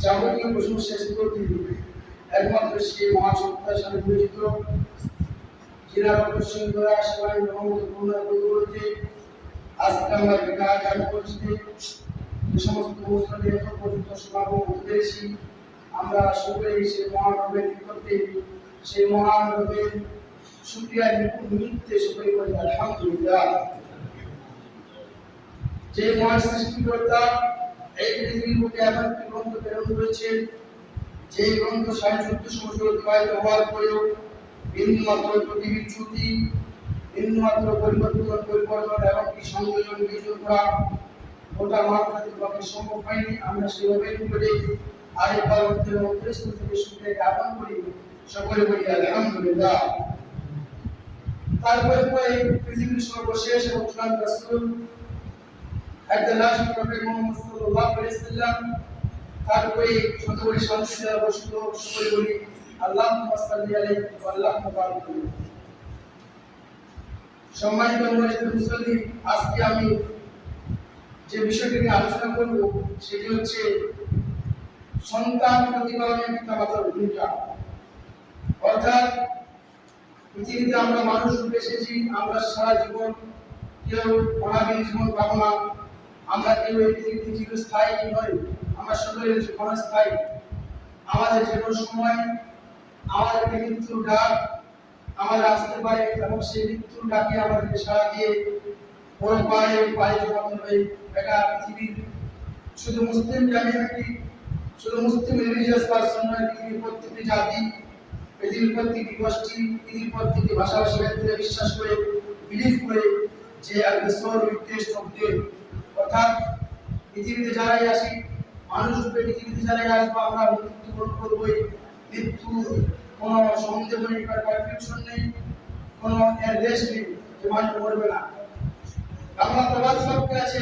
যাবতীয় প্রশংসা স্তুতি একমাত্র সেই মহাসত্তার সাথে পরিচিত, যিনার অবশ্যই দয়া সেবায় মহম্মদ করুণা করতে আজকে আমরা বিকাশ জান করছি। যে সমস্ত মুসলিম এখন পর্যন্ত সমাগম হতে পেরেছি, আমরা সকলেই সেই মহান রবের নিকটে সেই মহান রবের শুকরিয়া নিমিত্তে সকলে বলি আলহামদুলিল্লাহ। যে মহান সৃষ্টিকর্তা এই পৃথিবীর বুকে এমন একটি গ্রন্থ প্রেরণ করেছেন, যে গ্রন্থ ৬৭ বছর অতিবাহিত হওয়ার পরেও বিন্দুমাত্র প্রতিবিচ্যুতি, বিন্দুমাত্র পরিবর্তন এবং কি সংযোজন বিয়োজন করা গোটা মানবজাতির পক্ষে সম্ভব হয়নি। আমরা সেভাবে করে আরেকবার অন্তরের থেকে শুনে জ্ঞাপন করি, সকলে বলি আলহামদুলিল্লাহ। তারপরে পৃথিবীর সর্বশেষ এবং চূড়ান্ত রাসূল at the last prophet Muhammad sallallahu alaihi wasallam, তারপরে শতকোটি শান্তি দ্বারা বর্ষিত সকলে বলি আল্লাহুম্মা সাল্লি আলাইহি ওয়া আল্লাহুম্মা বারিক আলাইহি। সম্মানিত মুসলিম, আজকে আমি যে বিষয়টি নিয়ে আলোচনা করব সেটি হচ্ছে সন্তান প্রতিপালনের পিতামাতার ভূমিকা। অর্থাৎ পৃথিবীতে আমরা মানুষ রূপে এসেছি, আমরা সারা জীবন কেউ অনাবিল জীবন পাবো না, আমরা কেউ এই পৃথিবীতে চিরস্থায়ী নই, আমরা সকলেই ক্ষণস্থায়ী। আমাদের যে কোনো সময় আমাদেরকে মৃত্যুর ডাক আমাদের আসতে পারে এবং সেই মৃত্যুর ডাকে আমাদেরকে সাড়া দিয়ে বড় পায়ে জমাতে হবে। এটা পৃথিবীর শুধু মুসলিম কমিউনিটি, শুধু মুসলিম রিলিজিয়াস পারসন নয়, পৃথিবীর প্রত্যেকটি জাতি, পৃথিবীর প্রত্যেকটি গোষ্ঠী, পৃথিবীর প্রত্যেকটি ভাষাভাষী ক্ষেত্রে বিশ্বাস করে বিলিভ করে যে অর্থাৎ পৃথিবীতে যারাই আসি, মানুষ রূপে পৃথিবীতে যারাই আসবো, আমরা মৃত্যুবরণ করবোই। মৃত্যুর কোনো সন্দেহ নেই, কনফিউশন নেই, কোনো নির্দেশ নেই যে মানুষ মরবে না। বাংলা প্রবাদ বাক্য আছে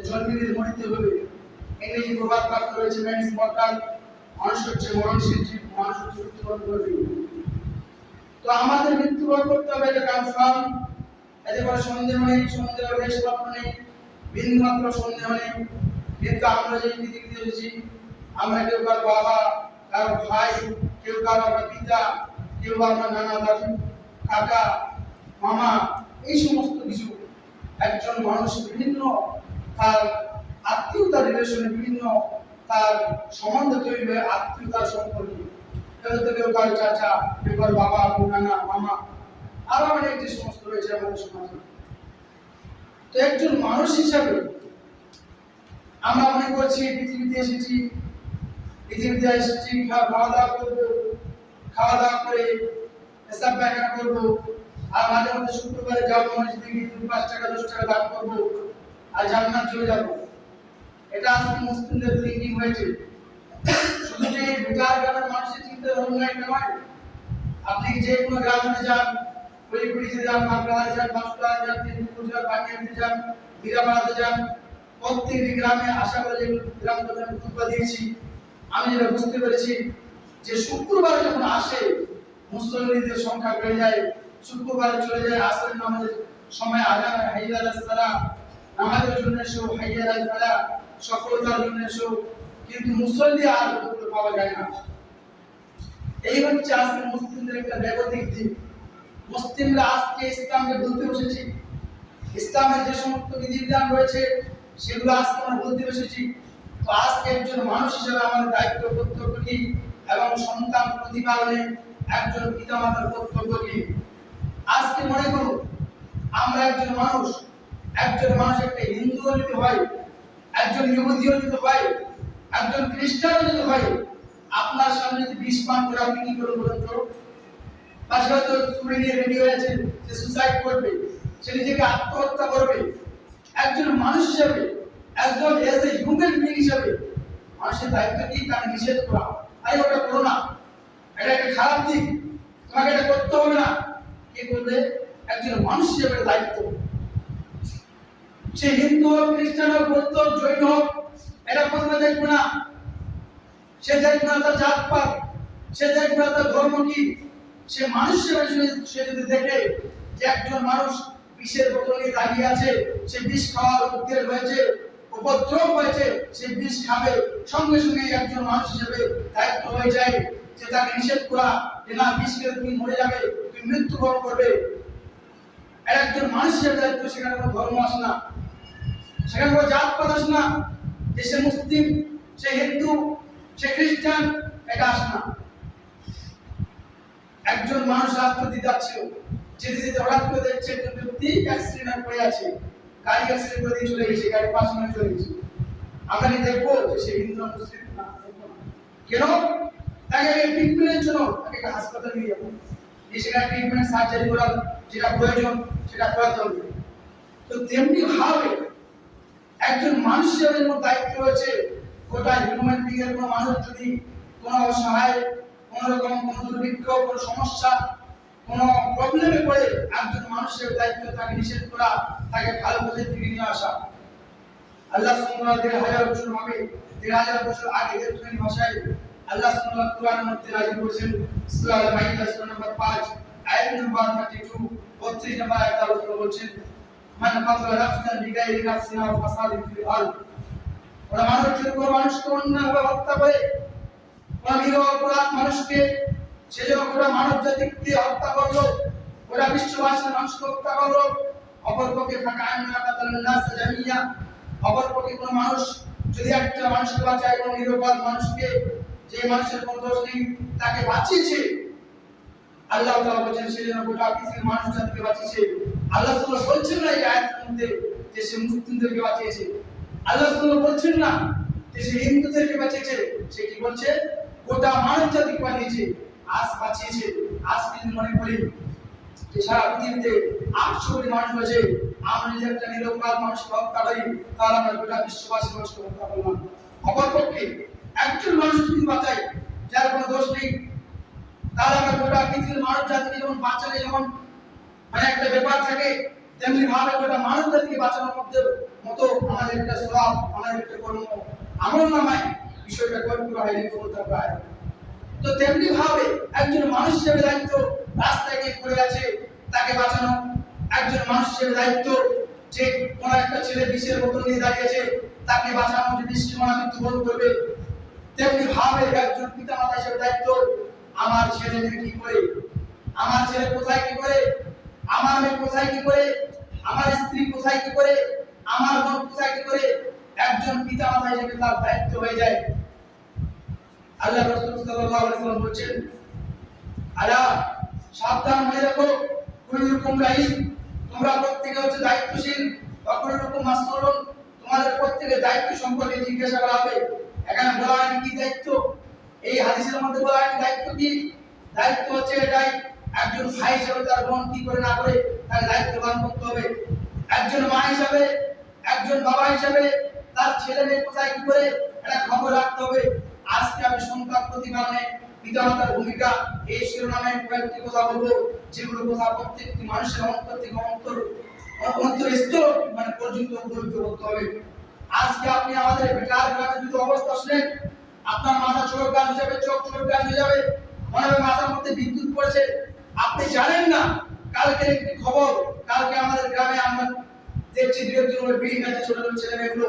জন্মিলে মরিতে হবে, ইংরেজি প্রবাদ বাক্য রয়েছে ম্যান ইজ মর্টাল, মানুষ হচ্ছে মরণশীল জীব, মানুষ হচ্ছে মৃত্যুবরণ করবে। তো আমাদের মৃত্যুবরণ করতে হবে, এটা কনফার্ম, এতে কোনো সন্দেহ নেই, সন্দেহ লেশ মাত্র নেই, বিন্দুমাত্র সন্দেহ নেই। কিন্তু আমরা যে পৃথিবীতে এসেছি, আমরা কেউ কারো বাবা, কারো ভাই, কেউ কারো আমরা পিতা, কেউ আমরা নানা, দাদু, কাকা, মামা, এই সমস্ত কিছু। একজন মানুষ বিভিন্ন তার আত্মীয়তার রিলেশনে, বিভিন্ন তার সম্বন্ধ তৈরি হয়ে আত্মীয়তার সম্পর্কে, কেউ কারো চাচা, কেউ কারো বাবা, কেউ নানা, মামা, আরো অনেক যে সমস্ত রয়েছে আমাদের সমাজে। তো একজন মানুষ হিসাবে আমরা মনে করছি পৃথিবীতে এসেছি, খাওয়া দাওয়া করবো, খাওয়া দাওয়া করে হিসাব পায়খানা করবো, আর মাঝে মধ্যে শুক্রবারে যাবো মসজিদে গিয়ে 5 টাকা 10 টাকা দান করবো, আর জান্নাত চলে যাবো। এটা আজকে মুসলিমদের থিঙ্কিং হয়েছে। শুধু যে বিকার গ্রামের মানুষের চিন্তা ধারণা এটা নয়, আপনি যে কোনো গ্রামে যান, পরিপুরিতে যান, বাংলাদেশে যান, বাংলাদেশে যান, তিনপুর যান, বানিয়াতে যান, বীরাপাড়াতে যান, প্রত্যেকটি গ্রামে আশা করে যে গ্রামগুলোতে আমি খুতবা দিয়েছি, আমি যেটা বুঝতে পেরেছি যে শুক্রবারে যখন আসে মুসল্লিদের সংখ্যা বেড়ে যায়, শুক্রবারে চলে যায় আসরের নামাজের সময়, আযান হাইয়া আলাস সালাহ, নামাজের জন্য এসো, হাইয়া আলাল ফালাহ, সফলতার জন্য এসো, কিন্তু মুসল্লি আর পাওয়া যায় না। এই হচ্ছে আজকে মুসলিমদের একটা ব্যাগতিক দিক। মুসলিমরা আজকে ইসলামকে বলতে বসেছি, ইসলামের যে সমস্ত বিধিবিধান রয়েছে সেগুলো আজকে আমরা বলতে বসেছি। তো আজকে একজন মানুষ হিসেবে আমাদের দায়িত্ব কর্তব্য কি, এবং সন্তান প্রতিপালনে একজন পিতামাতার কর্তব্য কি। আজকে মনে করুন আমরা একজন মানুষ একটা হিন্দু যদি হয়, একজন ইহুদিও যদি হয়, একজন খ্রিস্টানও যদি হয়, আপনার সামনে যদি 20 পান করে আপনি কি করবেন বলেন তো? পাশে হয়তো চুরি নিয়ে রেডি হয়েছে, যে সুসাইড করবে, সে নিজেকে আত্মহত্যা করবে। একজন মানুষ হিসেবে, একজন এজ এ হিউম্যান বিং হিসেবে মানুষের দায়িত্ব কি তাকে নিষেধ করা, আরে ওটা করো না, এটা একটা খারাপ দিক, তোমাকে এটা করতে হবে না। কে করবে? একজন মানুষ হিসেবে দায়িত্ব। সে হিন্দু হোক, খ্রিস্টান হোক, বৌদ্ধ হোক, জৈন হোক, এটা প্রথমে দেখবে না। সে দেখবে না তার জাতপাত, সে দেখবে না তার ধর্ম কি। সে মানুষ হিসেবে সে যদি দেখে যে একজন মানুষ বিষের বোতল নিয়ে দাঁড়িয়ে আছে, সে বিষ খাওয়ার উদ্যোগ হয়েছে, ও উপদ্রব হয়েছে, সে বিষ খাবে, সঙ্গে সঙ্গে একজন মানুষ হিসেবে দায়িত্ব হয়ে যায় যে তাকে নিষেধ করা যে না, বিষ খেলে তুমি মরে যাবে, তুমি মৃত্যুবরণ করবে। একজন মানুষ হিসেবে দায়িত্ব। সেখানে কোনো ধর্ম আসে না, সেখানে কোনো জাতপাত আসে না, যে সে মুসলিম, সে হিন্দু, সে খ্রিস্টান, এটা আসে না। একজন মানুষ রাস্তা দিয়ে যাচ্ছিল, যেতে যেতে হঠাৎ করে দেখছে একজন ব্যক্তি অ্যাক্সিডেন্ট করে আছে, গাড়ি অ্যাক্সিডেন্ট করে দিয়ে চলে গেছে, গাড়ি পাশ করে চলে গেছে। আমরা কি দেখবো যে সে হিন্দু না মুসলিম? না, কেন? তাকে ট্রিটমেন্টের জন্য তাকে হাসপাতালে নিয়ে যাবো, সেখানে ট্রিটমেন্ট সার্জারি করার যেটা প্রয়োজন সেটা করাতে হবে। তো তেমনি ভাবে একজন মানুষ হিসেবে দায়িত্ব রয়েছে। গোটা হিউম্যান বিং এর কোনো মানুষ যদি কোনো অসহায়, কোনো রকম কোনো দুর্ভিক্ষ, কোনো সমস্যা, কোনো প্রবলেমে পড়ে, একজন মানুষের দায়িত্ব তাকে নিষেধ করা, তাকে ভালো পথের দিকে নিয়ে আসা। আল্লাহ সুবহানাহু ওয়া তাআলা 1000 বছর হবে, 1000 বছর আগে এর ভাষায় আল্লাহ সুবহানাহু ওয়া তাআলা কোরআনের মধ্যে নাযিল করেছেন। সূরা আল-মাইদা সূরা নম্বর 5 আয়াত নম্বর 32 32 নম্বর আয়াত আল্লাহ বলেছেন, মান কাতালা নাফসান বিগাইরি নাফসিন আও ফাসাদিন ফিল আরদ। ওরা মানুষের উপর মানুষকে অন্যায়ভাবে হত্যা করে, ওরা নিরীহ অপরাধ মানুষকে, সেজন্য ওরা মানব জাতিকে হত্যা করলো, ওরা বিশ্ববাসীর মানুষকে হত্যা করলো। অপরপক্ষে ফাঁকা আইনা কাতালান নাস জামিয়া, অপরপক্ষে কোনো মানুষ যদি একটা মানুষকে বাঁচায়, কোনো নিরপরাধ মানুষকে, যে মানুষের কোনো দোষ নেই, তাকে বাঁচিয়েছে, আল্লাহ তাআলা বলেন সেজন্য গোটা পৃথিবীর মানুষ জাতিকে বাঁচিয়েছে। আল্লাহ তাআলা বলছেন না এই আয়াতের মধ্যে যে সে মুসলিমদেরকে বাঁচিয়েছে, আল্লাহ তাআলা বলছেন না যে সে হিন্দুদেরকে বাঁচিয়েছে, সে কি বলছে? গোটা মানব জাতিকে বাঁচিয়েছে, আজ বাঁচিয়েছে। আজ কিন্তু মনে করি যে সারা পৃথিবীতে 800 কোটি মানুষ রয়েছে, আমরা যদি একটা নিরপরাধ মানুষকে হত্যা করি, তাহলে আমরা গোটা বিশ্ববাসী মানুষকে হত্যা করলাম। অপরপক্ষে একজন মানুষ যদি বাঁচাই, যার কোনো দোষ নেই, তাহলে আমরা গোটা পৃথিবীর মানব জাতিকে যেমন বাঁচালে যেমন মানে একটা ব্যাপার থাকে, তেমনি ভাবে গোটা মানব জাতিকে বাঁচানোর মতো আমাদের একটা স্বভাব, আমাদের একটা কর্ম আমল নামায় বিষয়টা গঠন করা হয়নি ক্ষমতা প্রায়। তো তেমনি ভাবে একজন মানুষ হিসেবে দায়িত্ব রাস্তায় গিয়ে পড়ে আছে তাকে বাঁচানো, একজন মানুষ হিসেবে দায়িত্ব যে কোন একটা ছেলে বিষের বোতল নিয়ে দাঁড়িয়েছে তাকে বাঁচানো, যে বিষক্রিয়া মৃত্যুবরণ করবে। তেমনি ভাবে একজন পিতামাতা হিসেবে দায়িত্ব আমার ছেলে মেয়ে কি করে, আমার ছেলে কোথায় কি করে, আমার মেয়ে কোথায় কি করে, আমার স্ত্রী কোথায় কি করে, আমার বোন কোথায় কি করে, একজন পিতামাতা হিসেবে তার দায়িত্ব হয়ে যায়। আল্লাহ রাসূল সাল্লাল্লাহু আলাইহি ওয়াসাল্লাম বলেছেন, আলা সাবধান হয়ে রাখো, কুল্লুকুম রাইন, তোমরা প্রত্যেকে হচ্ছে দায়িত্বশীল, অকুল্লুকুম মাসউলুন, তোমাদের প্রত্যেকের দায়িত্ব সম্পর্কে জিজ্ঞাসা করা হবে। এখানে বলা হয়নি কি দায়িত্ব, এই হাদিসের মধ্যে বলা হয়নি দায়িত্ব কি। দায়িত্ব হচ্ছে এটাই, একজন ভাই হিসেবে তার বোন কি করে না করে তার দায়িত্ব পালন করতে হবে। একজন মা হিসেবে, একজন বাবা হিসেবে তার ছেলে মেয়ে কোথায় কি করে এটা খবর রাখতে হবে। আজকে আমি সন্তান প্রতিপালনে পিতামাতার ভূমিকা এই শিরোনামে কয়েকটি কথা বলবো, যেগুলো কথা প্রত্যেকটি মানুষের অন্তর থেকে অন্তরস্থ মানে পর্যন্ত উপলব্ধি করতে হবে। আজকে আপনি আমাদের বেকার গ্রামে যদি অবস্থা শুনেন, আপনার মাথা চোখ গাছ হয়ে যাবে, চোখ চোখ গাছ হয়ে যাবে, মনে হবে মাথার মধ্যে বিদ্যুৎ পড়েছে। আপনি জানেন না কালকে একটি খবর, কালকে আমাদের গ্রামে আমরা দেখছি দু একজন বিড়ি খাচ্ছে, ছোট ছোট ছেলে মেয়েগুলো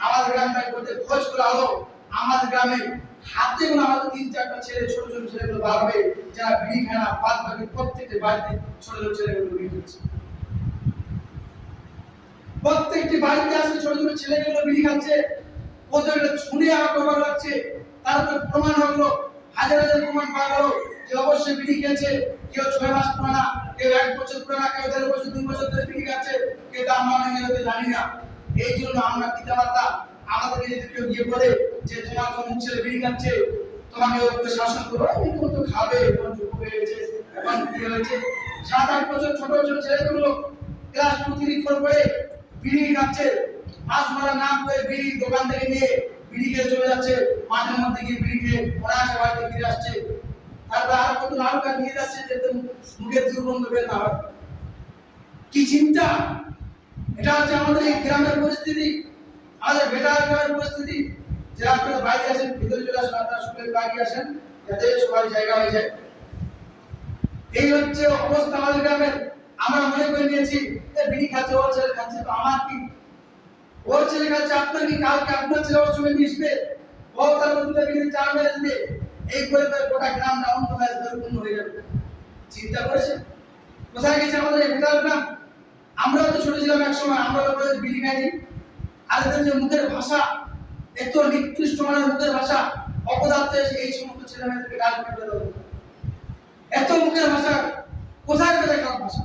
আমাদের গ্রামটাই করতে খোঁজ করা হলো, আমাদের গ্রামে হাতে গোনা আমাদের 3-4টা ছেলে, ছোট ছোট ছেলেগুলো বাড়বে যারা বিড়ি খায় না, বাদ বাকি প্রত্যেকটি বাড়িতে ছোট ছোট ছেলেগুলো বিড়ি খাচ্ছে। প্রত্যেকটি বাড়িতে আজকে ছোট ছোট ছেলেগুলো বিড়ি খাচ্ছে। প্রত্যেকটা শুনে আমার খবর লাগছে, তারপর প্রমাণ হলো, হাজার হাজার প্রমাণ পাওয়া গেল যে অবশ্যই বিড়ি খেয়েছে। কেউ 6 মাস পুরানা, কেউ 1 বছর পুরানা, কেউ 1.5 বছর 2 বছর ধরে বিড়ি খাচ্ছে, কেউ তো আমরা অনেকে জানি না। এই জন্য আমরা পিতামাতা আমাদেরকে যদি কেউ গিয়ে বলে যে তোমার অমুক ছেলে বিড়ি খাচ্ছে, তোমাকে ওকে শাসন করো, এরকম তো খাবে, এখন যুগ হয়ে গেছে, এখন কি হয়েছে, 7-8 বছর ছোট ছোট ছেলেগুলো ক্লাস 2-3-4 পড়ে বিড়ি খাচ্ছে, মাছ মারার নাম করে বিড়ি দোকান থেকে নিয়ে বিড়ি খেয়ে চলে যাচ্ছে, মাঠের মধ্যে গিয়ে বিড়ি খেয়ে অনায়াসে বাড়িতে ফিরে আসছে। তারপর আর কত নাড়ুকা নিয়ে যাচ্ছে যাতে মুখের দুর্গন্ধ বের না হয়। কি চিন্তা! এটা হচ্ছে আমাদের এই গ্রামের পরিস্থিতি, আমাদের বেটার গ্রামের পরিস্থিতি। যারা আপনারা বাইরে আসেন ভিতরে চলে আসেন, আপনারা স্কুলের আগে আসেন যাতে সবার জায়গা হয়ে যায়। এই হচ্ছে অবস্থা আমাদের গ্রামের। আমরা মনে করে নিয়েছি বিড়ি খাচ্ছে, ও ছেলে খাচ্ছে, তো আমার কি? ও ওর ছেলে খাচ্ছে, আপনার কি কালকে আপনার ছেলে ওর সঙ্গে মিশবে? ও তার মধ্যে বিড়ি চার মেরে দিবে, এই করে করে গোটা গ্রামটা অন্ধকারে পরিপূর্ণ হয়ে যাবে। চিন্তা করেছেন কোথায় গেছে আমাদের এই ভেটার গ্রাম? আমরাও তো ছোট ছিলাম এক সময়, আমরা বিড়ি খাইনি। আর এদের যে মুখের ভাষা, এত নিকৃষ্ট মানের মুখের ভাষা, অপদার্থ এই সমস্ত ছেলে মেয়েদেরকে গাল কেটে দেওয়া, এত মুখের ভাষা কোথায় পেলে খারাপ ভাষা?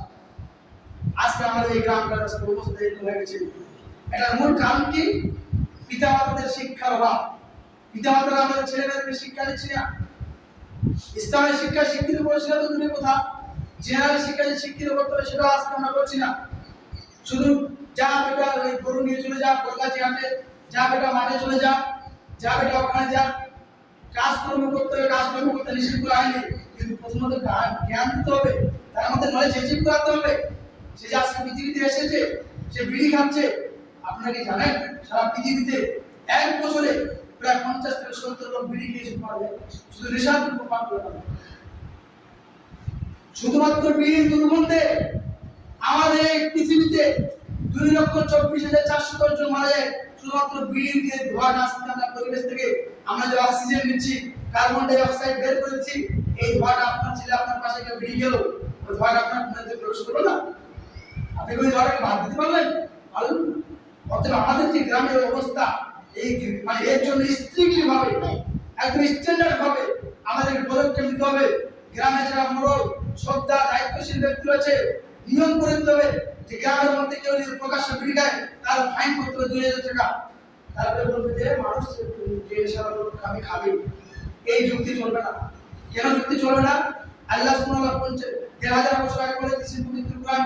আজকে আমাদের এই গ্রামটার অবস্থা এরকম হয়ে গেছে। এটার মূল কারণ কি? পিতামাতাদের শিক্ষার অভাব। পিতামাতারা আমাদের ছেলে মেয়েদেরকে শিক্ষা দিচ্ছে না। ইসলামের শিক্ষা শিক্ষিত করেছিল তো দূরের কথা, জেনারেল শিক্ষা যে শিক্ষিত করতে হবে সেটা আজকে আমরা করছি না। শুধু যা বেটা ওই গরু নিয়ে চলে যা কলকাতা হাটে, যা বেটা মাঠে চলে যা, যা বেটা ওখানে যা, কাজকর্ম করতে হবে, কাজকর্ম করতে নিষেধ করা হয়নি, কিন্তু প্রথমত জ্ঞান দিতে হবে, তার মধ্যে নলেজ এচিভ করতে হবে। সে যে আজকে পৃথিবীতে এসেছে, সে বিড়ি খাচ্ছে। আপনারা কি জানেন সারা পৃথিবীতে এক বছরে প্রায় 50 থেকে 70 লোক বিড়ি খেয়ে মারা যায়, শুধু নেশার দ্রব্য পান করে। শুধুমাত্র বিড়ির দুর্গন্ধে আমাদের এই পৃথিবীতে 2,24,400 জন মারা যায়, শুধুমাত্র বিড়ির যে ধোঁয়াটা আসছে আমরা পরিবেশ থেকে, আমরা যে অক্সিজেন নিচ্ছি, কার্বন ডাই অক্সাইড বের করেছি, এই ধোঁয়াটা আপনার ছেলে আপনার পাশে কেউ বিড়ি খেলো, ওই ধোঁয়াটা আপনার মধ্যে প্রবেশ করলো না? আপনি ওই ধোঁয়াটাকে বাদ দিতে পারলেন? পারলেন না। অতএব আমাদের যে গ্রামের অবস্থা, এই মানে এর জন্য স্ট্রিক্টলি ভাবে, একদম স্ট্যান্ডার্ড ভাবে আমাদের পদক্ষেপ নিতে হবে। গ্রামে যারা মোড়ল, শ্রদ্ধা, দায়িত্বশীল ব্যক্তি রয়েছে, নিয়ম করে দিতে হবে যে গ্রামের মধ্যে কেউ যদি প্রকাশ্যে বিড়ি খায় তার ফাইন করতে হবে 2,000 টাকা। তারপরে বলবে যে মানুষ যে খাবে খাবে, এই যুক্তি চলবে না। কেন যুক্তি চলবে না? আল্লাহ সুবহানাহু ওয়া তাআলা বলছে 1000 বছর আগে বলে দিয়েছেন পবিত্র কোরআন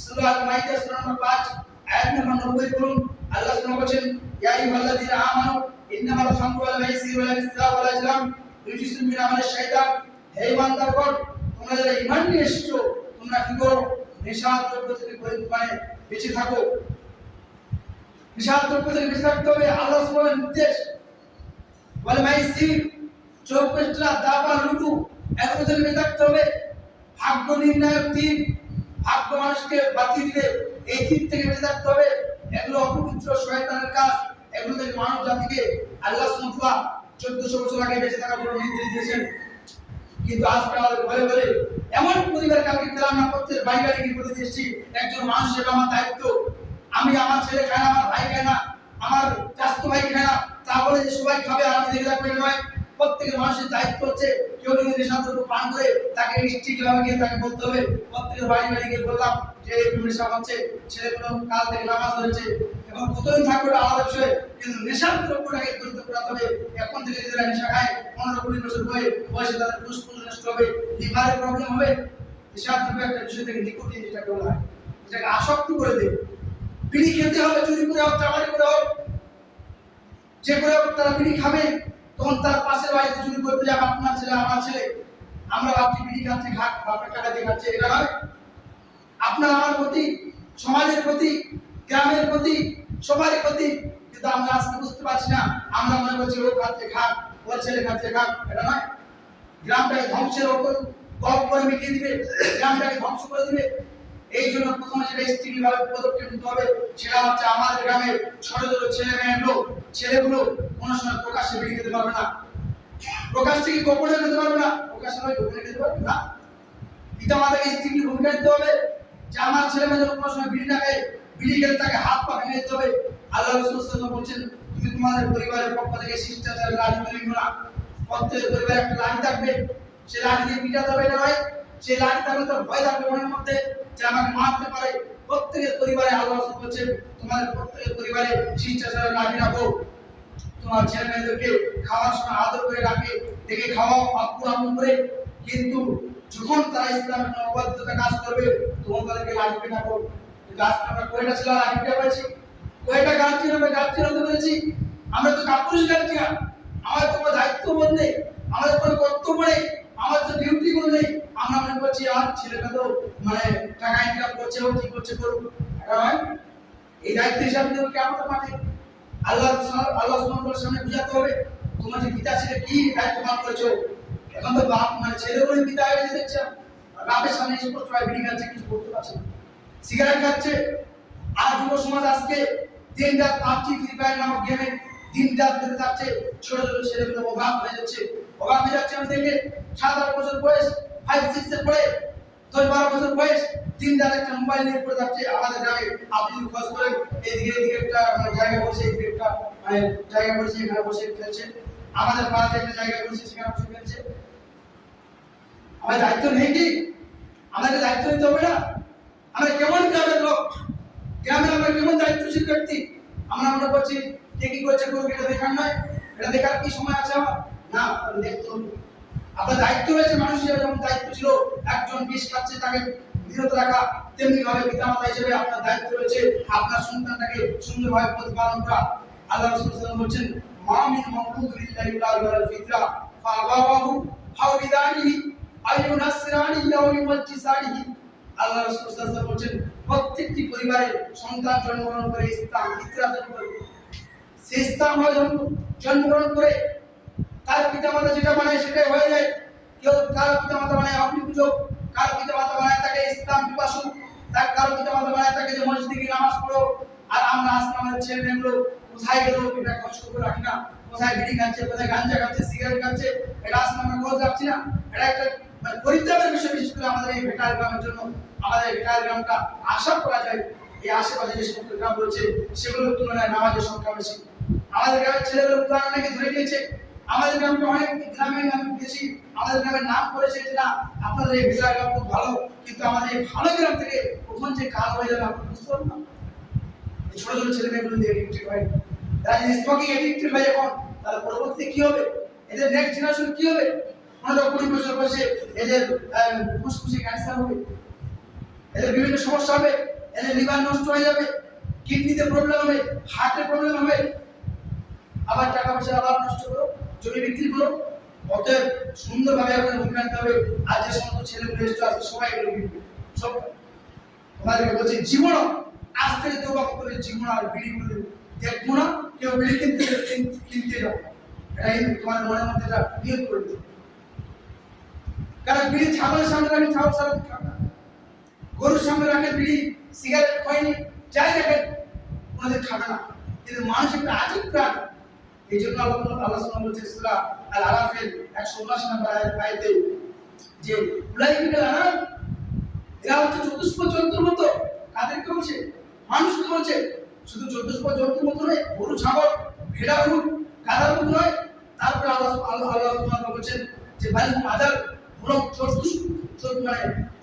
সূরা আল-মাইদা সূরা নম্বর 5 আয়াত নম্বর 90 পড়ুন। আল্লাহ সুবহানাহু বলেছেন ইয়া আইয়ুহাল্লাযীনা আমানু ইন্নামাল খামরু ওয়াল মাইসিরু ওয়াল ইসরাফু ওয়াল আজলাম রিজসুম মিন আমালিশ শাইতান। হে ইমানদারগণ, তোমরা যারা ঈমান নিয়ে এসেছো, তোমরা কি করো? নেশার দ্রব্য থেকে মানে বেঁচে থাকো। নেশার দ্রব্য থেকে বেঁচে থাকতে হবে, আল্লাহ সুবহানাহু নির্দেশ। ওয়াল মাইসির, চৌকেশটা, দাবা, লুডু, এগুলো থেকে বেঁচে থাকতে হবে। ভাগ্য নির্ণায়ক দিন, ভাগ্য মানুষকে বাতিল দিবে, এই দিন থেকে বেঁচে থাকতে হবে। এগুলো অপবিত্র শয়তানের কাজ, এগুলো থেকে মানব জাতিকে আল্লাহ সুবহানাহু ওয়া তাআলা 1400 বছর আগে বেঁচে থাকার জন্য নির্দেশ দিয়েছেন। কিন্তু আজকে আমাদের ঘরে ঘরে এমন পরিবার কাউকে পেলাম না, প্রত্যেক বাড়ি বাড়ি গিয়ে বলে দিয়েছি একজন মানুষ হিসেবে আমার দায়িত্ব, আমি আমার ছেলে খায় না, আমার ভাই খায় না, আমার চাচাতো ভাই খায় না, তা বলে যে সবাই খাবে আর আমি দেখে রাখবো নয়। প্রত্যেকের মানুষের দায়িত্ব হচ্ছে কেউ যদি নেশার দ্রব্য পান করে তাকে স্ট্রিক্ট ভাবে গিয়ে তাকে বলতে হবে। প্রত্যেকের বাড়ি বাড়ি গিয়ে বললাম যে একটু নেশা হচ্ছে, ছেলেগুলো কাল থেকে নামাজ ধরেছে, এখন কতদিন থাকবে আলাদা বিষয়, কিন্তু নেশার দ্রব্যটাকে বলতে করাতে হবে। এখন থেকে যদি নেশা খায় 15-20 বছর বয়সে তাদের ফুসফুস নষ্ট হবে, লিভারের প্রবলেম হবে। নেশার দ্রব্য একটা বিষয় থেকে নিকোটিন যেটাকে বলা হয়, এটাকে আসক্তি করে দেবে। বিড়ি খেতে হবে, চুরি করে হোক, চামারি করে হোক, যে করে হোক তারা বিড়ি খাবে। তখন তার পাশের বাড়িতে চুরি করতে যাবে আপনার ছেলে আমার ছেলে, আমরা ভাবছি বিড়ি খাচ্ছে, ঘাট বাপের টাকা দিয়ে খাচ্ছে, এটা নয়। আপনার আমার ক্ষতি, সমাজের ক্ষতি, গ্রামের ক্ষতি, সবারই ক্ষতি। কিন্তু আমরা আজকে বুঝতে পারছি না, আমরা মনে করছি ও খাচ্ছে খাক, ওর ছেলে খাচ্ছে খাক, এটা নয়। গ্রামটাকে ধ্বংসের ওপর গল্প করে মিটিয়ে দিবে, গ্রামটাকে ধ্বংস করে দিবে। এই জন্য প্রথমে যেটা স্ট্রিক্টলি ভাবে পদক্ষেপ নিতে হবে সেটা হচ্ছে আমাদের গ্রামের ছোট ছোট ছেলে মেয়েগুলো, ছেলেগুলো কোনো সময় প্রকাশ্যে বিড়ি খেতে পারবে না, প্রকাশ্যে কি গোপনে খেতে পারবে না, প্রকাশ্যে নয় গোপনে খেতে পারবে না। পিতা মাতাকে স্ট্রিক্টলি ভূমিকা নিতে হবে যে আমার ছেলে মেয়ে যেন কোনো সময় বিড়ি না খায়, বিড়ি খেলে তাকে হাত পা ভেঙে দিতে হবে। আল্লাহ রাসূল সাল্লাল্লাহু আলাইহি ওয়াসাল্লাম বলছেন তুমি তোমাদের পরিবারের পক্ষ থেকে শিষ্টাচারের লাঠি তৈরি করো না। প্রত্যেক পরিবারে একটা লাঠি থাকবে, সেই লাঠি দিয়ে পিটাতে হবে, এটা নয়। সেই লাঠি থাকলে তো ভয় থাকবে মনের মধ্যে যে আমাকে মারতে পারে। প্রত্যেকের পরিবারে আল্লাহ রাসূল বলছেন তোমাদের প্রত্যেকের পরিবারে শিষ্টাচারের লাঠি রাখো। তোমার ছেলে মেয়েদেরকে খাওয়ার সময় আদর করে রাখে, দেখে খাওয়াও আপ্পু আম্মু করে, কিন্তু যখন তারা ইসলামের কোনো অবাধ্যতা কাজ করবে তখন তাদেরকে লাঠি পেটাবো। গাছ আমরা কয়টা ছিল লাঠি পেটা পেয়েছি, কয়টা গাছ ছিল হতে পেরেছি। আমরা তো কাপুরুষ গাছ, আমাদের তো কোনো দায়িত্ববোধ নেই, আমাদের কোনো কর্তব্য নেই, আমাদের তো ডিউটি গুলো নেই। আমরা মনে করছি আর ছেলেটা তো মানে টাকা ইনকাম করছে, ও কি করছে করুক, এটা নয়। এই দায়িত্ব হিসাবে তুমি কেমন পাবে? আল্লাহ সুবহানাহু সামনে বুঝাতে হবে তোমার যে পিতা ছেলে কি দায়িত্ব পালন করেছো। এখন তো বাপ মানে ছেলে বলে পিতা হয়ে গেছে দেখছো, বাপের সামনে এসে করতে হয়, বিড়ি খাচ্ছে, কিছু করতে পারছে না, সিগারেট খাচ্ছে। আর যুব সমাজ আজকে দিন রাত পাবজি ফ্রি ফায়ার নামক গেমে দিন রাত বেঁধে যাচ্ছে, ছোট ছোট ছেলেগুলো অভাব হয়ে যাচ্ছে। আমি দেখে 7-8 বছর বয়স 5-6 এ পড়ে 10-12 বছর বয়স দিন রাত একটা মোবাইল নিয়ে পড়ে যাচ্ছে আমাদের গ্রামে। আপনি যদি খোঁজ করেন এদিকে একটা জায়গা বসে, এদিকে একটা জায়গা বসে, এখানে বসে খেলছে। আমাদের পাড়াতে একটা জায়গা বসে, সেখানে বসে খেলছে। আমাদের দায়িত্ব নেই কি? আমাদের দায়িত্ব নিতে হবে না? আমরা কেমন গ্রামের লোক, গ্রামের আমরা কেমন দায়িত্বশীল ব্যক্তি? আমরা মনে করছি কে কি করছে করুক, এটা দেখার নয়, এটা দেখার কি সময় আছে আমার? না, দেখতে হবে। আপনার দায়িত্ব রয়েছে, মানুষ হিসেবে যেমন দায়িত্ব ছিল একজন বিষ খাচ্ছে তাকে বিরত রাখা, তেমনি ভাবে পিতামাতা হিসেবে আপনার দায়িত্ব রয়েছে আপনার সন্তানটাকে সুন্দরভাবে প্রতিপালন করা। আল্লাহ রাসূল সাল্লাল্লাহু আলাইহি ওয়াসাল্লাম বলেছেন, মা মিন মাওলুদিন ইল্লা ইউলাদু ফিতরা ফাআবাহু হাওবিদানিহি আইয়ুনাসরানিহি আও ইউমাজ্জিসানিহি। আল্লাহ রাসূল সাল্লাল্লাহু আলাইহি ওয়াসাল্লাম বলেছেন, প্রত্যেকটি পরিবারে সন্তান জন্মগ্রহণ করে ইসলাম ফিতরাতের উপর, সে ইসলাম জন্মগ্রহণ করে তার পিতামাতা যেটা বানায় সেটাই হয়ে যায়। কেউ কারো পিতামাতা বানায় অগ্নি পূজক, কারো পিতামাতা বানায় তাকে ইসলাম পিপাসু, তার কারো পিতামাতা বানায় তাকে যে মসজিদে গিয়ে নামাজ পড়ো। আর আমরা আজকে আমাদের ছেলে মেয়েগুলো কোথায় গেল এটা খোঁজ খবর রাখি না, কোথায় বিড়ি খাচ্ছে, কোথায় গাঁজা খাচ্ছে, সিগারেট খাচ্ছে, এটা আজকে আমরা খোঁজ রাখছি না। এটা একটা পরিত্যাগের বিষয়, বিশেষ করে আমাদের এই ভেটার গ্রামের জন্য। আমাদের ভেটার গ্রামটা আশা করা যায় এই আশেপাশে যে সমস্ত গ্রাম রয়েছে সেগুলোর তুলনায় নামাজের সংখ্যা বেশি। আমাদের গ্রামের ছেলেগুলো কোরআন নাকি ধরে নিয়েছে। আমাদের গ্রামটা অনেক গ্রামে আমি গেছি, আমাদের গ্রামের নাম করেছে যে না আপনাদের এই ভেটার গ্রাম খুব ভালো, কিন্তু আমাদের এই ভালো গ্রাম থেকে কখন যে কাল হয়ে যাবে আপনি বুঝতে পারবেন না। এই ছোট ছোট ছেলে মেয়েগুলো দিয়ে এডিক্টেড হয়, তারা স্মোকিং এডিক্টেড হয় যখন, তাহলে পরবর্তীতে কি হবে? এদের নেক্সট জেনারেশন কি হবে? 15-20 বছর বয়সে এদের ফুসফুসে ক্যান্সার হবে, এদের বিভিন্ন সমস্যা হবে, এদের লিভার নষ্ট হয়ে যাবে, কিডনিতে প্রবলেম হবে, হার্টে প্রবলেম হবে। আবার টাকা পয়সা আবার নষ্ট করো, জমি বিক্রি করো। অতএব সুন্দরভাবে আপনাদের ভূমিকা নিতে হবে। আর যে সমস্ত ছেলেগুলো এসেছে আজকে সবাই এগুলো বিক্রি সব তোমাদেরকে বলছি, জীবন আজ থেকে তওবা করে জীবন আর বিড়ি করে দেখবো না, কেউ বিড়ি কিনতে যাবো, এটাই তোমার মনের মধ্যে এটা নিয়োগ করে দিতে। কারণ বিড়ি ছাগলের সামনে রাখেন, ছাগল সারাদিন খাবে না, গরুর সামনে রাখেন বিড়ি, সিগারেট খয়নি, যাই রাখেন ওনাদের খাবে না। কিন্তু মানুষ একটা আজীব প্রাণ। এই জন্য আল্লাহ সুবহানাহু বলছে সূরা আল আরাফের 119 নম্বর আয়াতে যে উলাইকা আনাম, এরা হচ্ছে চতুষ্প জন্তুর মতো। কাদেরকে বলছে? মানুষকে বলছে। শুধু চতুষ্প জন্তুর মতো নয়, গরু ছাগল ভেড়া উট গাধার মতো নয়। তারপরে আল্লাহ সুবহানাহু বলছেন যে বালহুম আদাল, বরং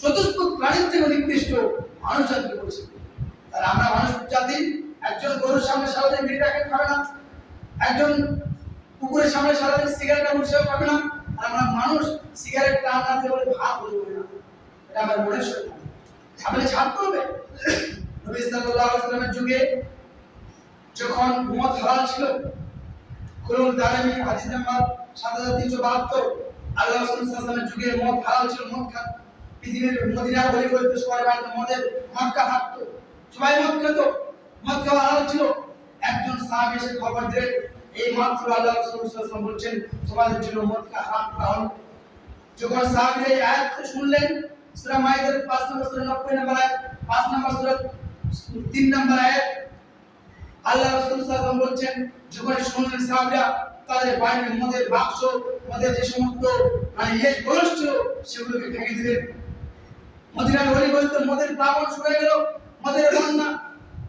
চতুষ্প প্রাণীর থেকে নিকৃষ্ট মানুষ জাতিকে বলছে। আর আমরা মানুষ জাতি একজন গরুর সামনে সারাদিন বিড়ি রাখেন খাবে না, একজন কুকুরের সামনে সারাদিন সিগারেট বসেও খাবে না, আর আমরা মানুষ সিগারেট টান না দিয়ে বলে ভাত বলবো না। এটা আমার মনের সঙ্গে আমাদের ছাড়তে হবে। নবী সাল্লাল্লাহু আলাইহি ওয়াসাল্লামের যুগে যখন মদ হালাল ছিল, কুরআন দারামি হাদিস নাম্বার 7372, আল্লাহ রাসূল সাল্লাল্লাহু আলাইহি ওয়াসাল্লামের যুগে মদ হালাল ছিল। মদ খান পৃথিবীর মদিনার গলি গলিতে সবাই বাড়িতে মদ খাতো, সবাই মদ খেত, মদ খাওয়া হালাল ছিল। একজন সাহাবী এসে খবর দিলেন, এই মাত্র আল্লাহ রাসূল সাল্লাল্লাহু আলাইহি ওয়াসাল্লাম বলছেন তোমাদের জন্য মদ খাওয়া হারাম করা হলো। যখন সাহাবীরা এই আয়াত শুনলেন, সূরা মাইদার 5 নম্বর সূরা 90 নম্বর আয়াত, 5 নম্বর সূরা 3 নম্বর আয়াত, আল্লাহ রাসূল সাল্লাল্লাহু আলাইহি ওয়াসাল্লাম বলছেন যখন শুনলেন সাহাবীরা, তাদের বাড়ির মদের বাক্স, মদের যে সমস্ত গোলস ছিল সেগুলোকে ভেঙে দিলেন। মদিনার গলি গলিতে মদের প্লাবন শুরু হয়ে গেল, মদের বন্যা।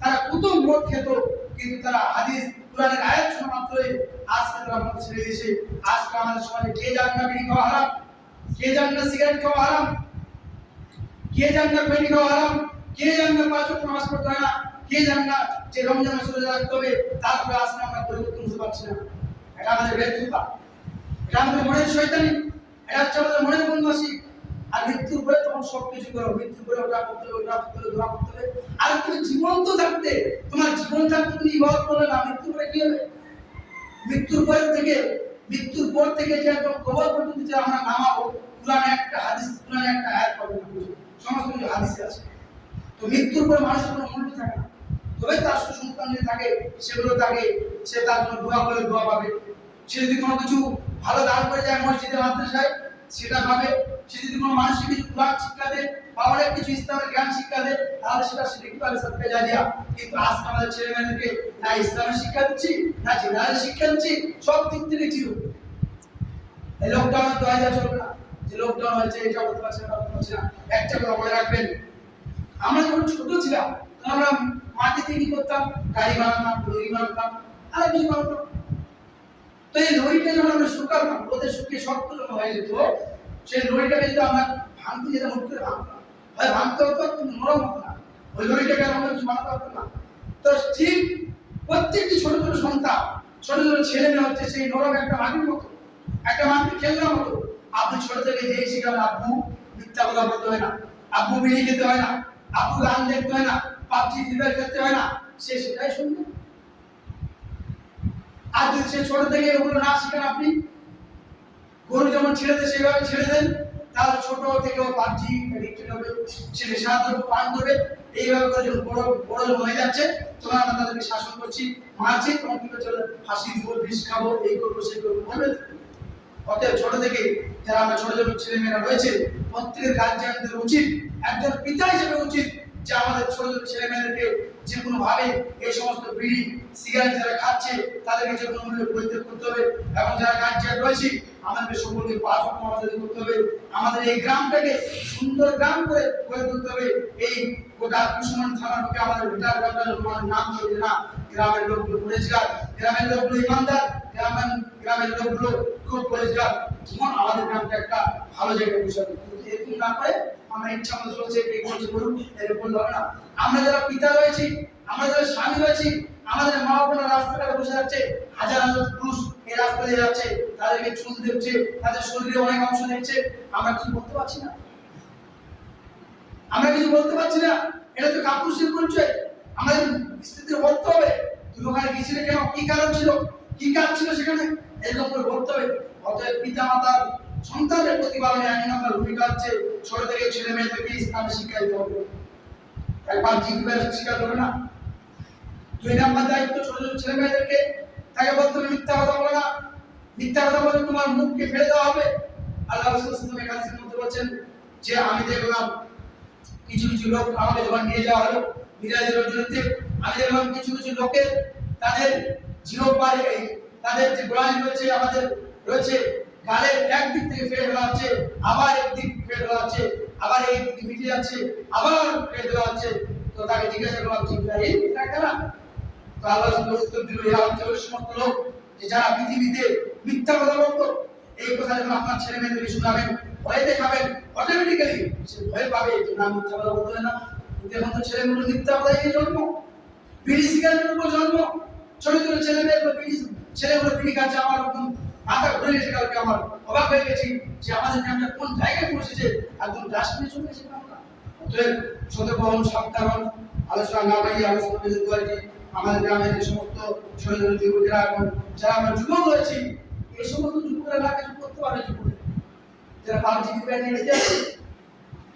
তারা কত মদ খেত, কিন্তু তারা হাদিস কোরআনের আয়াত শোনা মাত্রই আজকে তারা মদ ছেড়ে দিয়েছে। আজকে আমাদের সমাজে কে জানে না বিড়ি খাওয়া হারাম, কে জানে না সিগারেট খাওয়া হারাম, কে জানে না খৈনি খাওয়া হারাম, কে জানে না 5 ওয়াক্ত নামাজ পড়তে হয় না, কে জানে না যে রমজান মাসে রোজা রাখতে হবে। তারপরে আজকে আমরা পরিবর্তন হতে পারছি না। এটা আমাদের ব্যর্থতা, এটা আমাদের মনের শয়তানি, এটা হচ্ছে আমাদের মনের বদমাশি। আর মৃত্যুর পরে তখন সবকিছু করো, মৃত্যুর পরে ওটা করতে হবে, ওটা করতে হবে, দোয়া করতে হবে। আর তুমি জীবন্ত থাকতে, তোমার জীবন থাকতে তুমি ইবাদত করলে না, মৃত্যুর পরে কি হবে? মৃত্যুর পর থেকে যে একদম কবর পর্যন্ত যে আমরা নামাবো, কোরআনে একটা হাদিস, কোরআনে একটা আয়াত পাবো না, সমস্ত কিছু হাদিসে আছে। তো মৃত্যুর পরে মানুষের কোনো মূল্য থাকে না। তবে তার সন্তান যে থাকে সেগুলো থাকে, সে তার জন্য দোয়া করে দোয়া পাবে। সে যদি কোনো কিছু ভালো দান করে যায় মসজিদে মাদ্রাসায় সেটা পাবে। সে যদি কোনো মানুষকে কিছু কোরআন শিক্ষা দেয় বা অনেক কিছু ইসলামের জ্ঞান শিক্ষা দেয়, তাহলে সেটা কি পারে? সাদকা জারিয়া। কিন্তু আজকে আমাদের ছেলে মেয়েদেরকে না ইসলামের শিক্ষা দিচ্ছি, না জেনারেল শিক্ষা দিচ্ছি, সব দিক থেকে জিরো। এই লকডাউনে তো আইডিয়া চলবে না যে লকডাউন হয়েছে, এটা বলতে পারছি না, বলতে পারছি না। একটা কথা মনে রাখবেন, আমরা যখন ছোট ছিলাম তখন আমরা মাটিতে কি করতাম? গাড়ি বানাতাম, লরি বানাতাম, আর কিছু বানাতাম। তো এই লরিটা যখন আমরা শুকাতাম, রোদে শুকিয়ে শক্ত যখন হয়ে যেত, সেই লরিটাকে যদি আমরা ভাঙতে যেতাম, মুখ করে ভাঙতাম, হয় ভাঙতে হতো কিন্তু নরম হতো না, ওই লরিটাকে আমরা কিছু বানাতে পারতাম না। তো ঠিক প্রত্যেকটি ছোট ছোট সন্তান, ছোট ছোট ছেলে মেয়ে হচ্ছে সেই নরম একটা মাটির মতো, একটা মাটির খেলনার মতো। আপনি ছোট থেকে যেই শিখাবেন, আব্বু মিথ্যা কথা বলতে হয় না, আব্বু বিড়ি খেতে হয় না, আব্বু গান দেখতে হয় না, পাবজি ফ্রি ফায়ার খেলতে হয় না, সে সেটাই শুনবে। আর যদি সে ছোট থেকে ওগুলো না শিখেন, আপনি গরু যেমন ছেড়ে দেন সেভাবে ছেড়ে দেন, তাহলে ছোট থেকে ও পাবজি এডিক্টেড হবে, সে নেশাদ্রব্য পান করবে। এইভাবে করে যখন বড় বড় হয়ে যাচ্ছে, তখন আমরা তাদেরকে শাসন করছি, মারছি, তখন কি করছে? ফাঁসি দিব, বিষ খাবো, এই করবো, সেই করবো বলবে। অতএব ছোট থেকে যারা আমরা ছোট ছোট ছেলে মেয়েরা রয়েছে, প্রত্যেকের গার্জিয়ানদের উচিত, একজন পিতা হিসেবে উচিত যে আমাদের ছোট ছোট ছেলে মেয়েদেরকে যে কোনো ভাবে এই সমস্ত বিড়ি সিগারেট যারা খাচ্ছে তাদেরকে যে কোনো মূল্যে পরিত্যাগ করতে হবে। এবং যারা গার্জিয়ান রয়েছে, আমাদের সকলকে পাঁচ ওয়াক্ত নামাজ আদায় করতে হবে। আমাদের এই গ্রামটাকে সুন্দর গ্রাম করে গড়ে তুলতে হবে। এই গোটা কুসুমন থানাকে আমাদের ভোটার গ্রামটা নাম করবে না, গ্রামের লোকগুলো পরিষ্কার, গ্রামের লোকগুলো ইমানদার, গ্রামের লোকগুলো খুব পরিষ্কার, তখন আমাদের গ্রামটা একটা ভালো জায়গায় পৌঁছাবে। কিন্তু এরকম না করে আমরা ইচ্ছা মতো চলছে, এই করছে করুন, এরকম হবে না। আমরা যারা পিতা রয়েছি, আমরা যারা স্বামী রয়েছি, আমাদের মা বোনেরা রাস্তাঘাটে বসে যাচ্ছে, হাজার হাজার পুরুষ এই রাস্তা দিয়ে যাচ্ছে, তাদেরকে চুল দেখছে, তাদের শরীরে অনেক অংশ দেখছে, আমরা কিছু বলতে পারছি না, আমরা কিছু বলতে পারছি না। এটা তো কাপুরুষের পরিচয়। আমাদের স্ত্রীদের বলতে হবে, তুমি ওখানে গিয়েছিলে কেন, কি কারণ ছিল, কি কাজ ছিল সেখানে, এরকম করে বলতে হবে। অতএব পিতা মাতার সন্তানের প্রতিপালনে এক নম্বর ভূমিকা হচ্ছে ছোট থেকে ছেলে মেয়েদেরকে ইসলামের শিক্ষা দিতে হবে। একবার জিজ্ঞাসা শিক্ষা দেবে না। দুই নম্বর দায়িত্ব ছোট ছোট ছেলে মেয়েদেরকে তাকে বলতে হবে মিথ্যা কথা বলে না, মিথ্যা কথা বলে তোমার মুখকে ফেলে দেওয়া হবে। আল্লাহ রাসূল সাল্লাল্লাহু আলাইহি ওয়াসাল্লাম বলেছেন যে আমি দেখলাম কিছু কিছু লোক আমাকে যখন নিয়ে যাওয়া হলো মিরাজের রজনীতে, আমি দেখলাম কিছু কিছু লোকের তাদের জিহ্বার, তাদের যে গোড়ালি রয়েছে, আমাদের রয়েছে গালের একদিক থেকে ফেলে দেওয়া হচ্ছে, আবার একদিক ফেলে দেওয়া হচ্ছে, আবার এই দিক মিটে যাচ্ছে, আবার ফেলে দেওয়া হচ্ছে। তো তাকে জিজ্ঞাসা করলাম জিবরাইল এটা কারা? তো আল্লাহ রাসূল উত্তর দিল, এরা হচ্ছে ওই সমস্ত লোক যে যারা পৃথিবীতে মিথ্যা কথা বলতো। এই কথা যখন আপনার ছেলে মেয়েদেরকে শোনাবেন, ভয় দেখাবেন, অটোমেটিক্যালি সে ভয় পাবে যে না মিথ্যা কথা বলতে হয় না। কিন্তু এখন তো ছেলেগুলো মিথ্যা কথায় জন্ম, বিড়ি সিগারেটের উপর জন্ম। ছোট ছোট ছেলেগুলো বিড়ি খাচ্ছে, আমার একদম মাথা ঘুরে গেছে। কালকে আমার অবাক হয়ে গেছি যে আমাদের গ্রামটা কোন জায়গায় পৌঁছেছে, একদম ডাস্টবিনে চলে গেছে গ্রামটা। অতএব সতর্ক সাবধান হন। আলোচনা না বাড়িয়ে আলোচনা বেঁধে দেওয়াটি আমাদের গ্রামের যে সমস্ত ছোট ছোট যুবকেরা, এখন যারা আমরা যুবক রয়েছি, এই সমস্ত যুবকেরা না কিছু করতে পারে, যুবকেরা যারা পাবজি ফ্রি নিয়ে যাচ্ছে,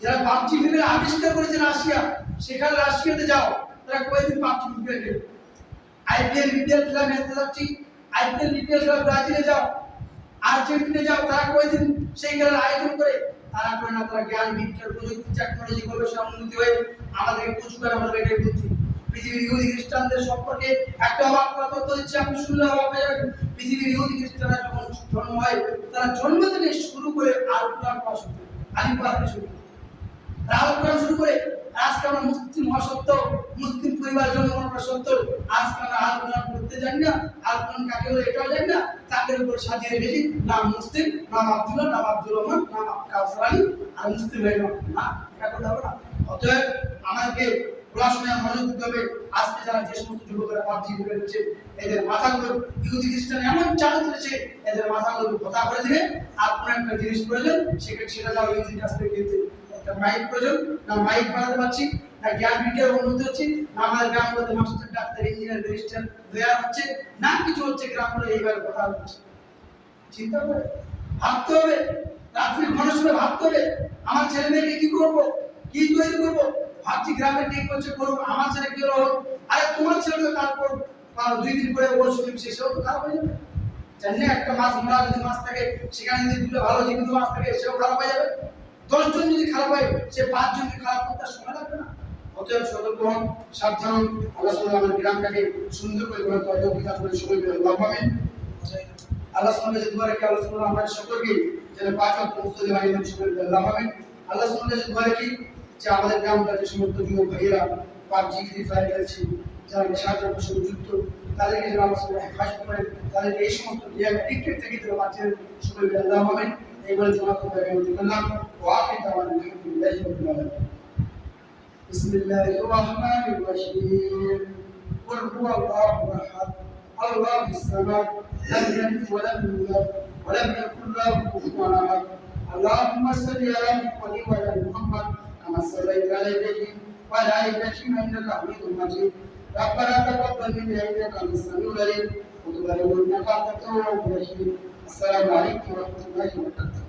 যারা পাবজি ফ্রি আবিষ্কার করেছে রাশিয়া, সেখানে রাশিয়াতে যাও, তারা কয়েকদিন পাবজি ফ্রি খেলে। আইপিএল বিপিএল খেলা ম্যাচ যাচ্ছি, আইপিএল বিপিএল খেলা ব্রাজিলে যাও, আর্জেন্টিনা যাও, তারা কয়েকদিন সেই খেলার আয়োজন করে। তারা করে না, তারা জ্ঞান বিজ্ঞান প্রযুক্তি টেকনোলজি করবে, উন্নতি হয়ে আমাদেরকে কুচু করে আমাদের এটাই বুদ্ধি। পৃথিবীর ইহুদি খ্রিস্টানদের সম্পর্কে একটা অবাক তথ্য দিচ্ছে, আপনি শুনলে অবাক হয়ে যাবেন। পৃথিবীর ইহুদি খ্রিস্টানরা যখন জন্ম হয়, তারা জন্ম থেকে শুরু করে আল কোরআন পড়া শুরু করে, আলিফ বা থেকে শুরু করে আল কোরআন শুরু করে। আজকে আমরা মুসলিম হওয়া সত্ত্বেও, মুসলিম পরিবার জন্মগ্রহণ করা সত্ত্বেও আজকে আমরা আল কোরআন পড়তে জানি না, আল কোরআন কাকে বলে এটাও জানি না। তাদের উপর সাজিয়ে রেখেছি নাম মুসলিম, নাম আব্দুল্লাহ, নাম আব্দুর রহমান, নাম কাউসার আলী, আর মুসলিম হয়ে না, এটা করতে হবে না। অতএব আমাদেরকে পড়াশোনায় মনোযোগ দিতে হবে। আজকে যারা যে সমস্ত যুবকেরা পাবজি খেলছে, এদের মাথাগুলো ইহুদি খ্রিস্টান এমন চাল তুলেছে, এদের মাথাগুলো ভোতা করে দিবে। আর কোনো একটা জিনিস প্রয়োজন, সেটা যাও ইহুদির কাছ থেকে কিনতে। একটা মাইক প্রয়োজন, না মাইক বানাতে পারছি, না জ্ঞান বিজ্ঞান উন্নতি হচ্ছে, না আমাদের গ্রামগুলোতে মাস্টার, ডাক্তার, ইঞ্জিনিয়ার, ব্যারিস্টার দেওয়া হচ্ছে, না কিছু হচ্ছে। গ্রামগুলো এইভাবে কথা হচ্ছে। চিন্তা করে ভাবতে হবে, রাত্রি মানুষগুলো ভাবতে হবে আমার ছেলে মেয়েকে কি করবো, কি তৈরি করবো। ভাবছি গ্রামে ঠিক করছে করুক, আমার ছেলে কি হলো, আরে তোমার ছেলে তো কাজ করবো, 2 দিন পরে ওর শরীর সেও তো খারাপ হয়ে যাবে। জানি একটা মাছ মরা যদি মাছ থাকে, সেখানে যদি দুটো ভালো জীবিত মাছ থাকে, সেও খারাপ হয়ে যাবে। 10 জন যদি খারাপ হয় সে 5 জনকে খারাপ করতে সময় লাগবে না। অতএব সতর্ক হন, সাবধান হন। আল্লাহ সুবহানাহু আমাদের গ্রামটাকে সুন্দর করে গড়ে তোলার বিকাশ করে সবাই মিলে আল্লাহু আমিন। আল্লাহ সুবহানাহু যে দোয়া রাখি আল্লাহ সুবহানাহু আমাদের সকলকে যেন 5 ওয়াক্ত মুসল্লি বানিয়ে সবাই মিলে আল্লাহু আমিন। আল্লাহ সুবহানাহু যে দোয়া রাখি যে আমাদের গ্রামটা যে সমস্ত যুবক ভাইয়েরা পাবজি ফ্রি ফায়ার খেলছে, যারা নেশার সঙ্গে যুক্ত, তাদেরকে যেন আল্লাহ সুবহানাহু হেফাজত করেন, তাদেরকে এই সমস্ত গেম অ্যাডিক্টেড থেকে যেন বাঁচিয়ে সবাই মিলে আল্লাহু আমিন। এইভাবে জমা করতে করলাম। ওয়া আখির দাওয়ানা আলহামদুলিল্লাহি রাব্বিল আলামিন। বিসমিল্লাহির রহমানির রহিম। কুল হুয়াল্লাহু আহাদ, আল্লাহুস সামাদ, লাম ইয়ালিদ ওয়া লাম ইউলাদ ওয়া লাম ইয়াকুল লাহু কুফুওয়ান আহাদ। আল্লাহুম্মা সাল্লি আলা মুহাম্মাদিন ওয়া আলা মুহাম্মাদ কামা সাল্লাইতা আলা ইব্রাহিম ওয়া আলা আলি ইব্রাহিম ইন্নাকা হামিদুম মাজিদ। ربنا تقبل منا انك انت السميع العليم وتب علينا انك انت التواب الرحيم. السلام عليكم ورحمه الله وبركاته.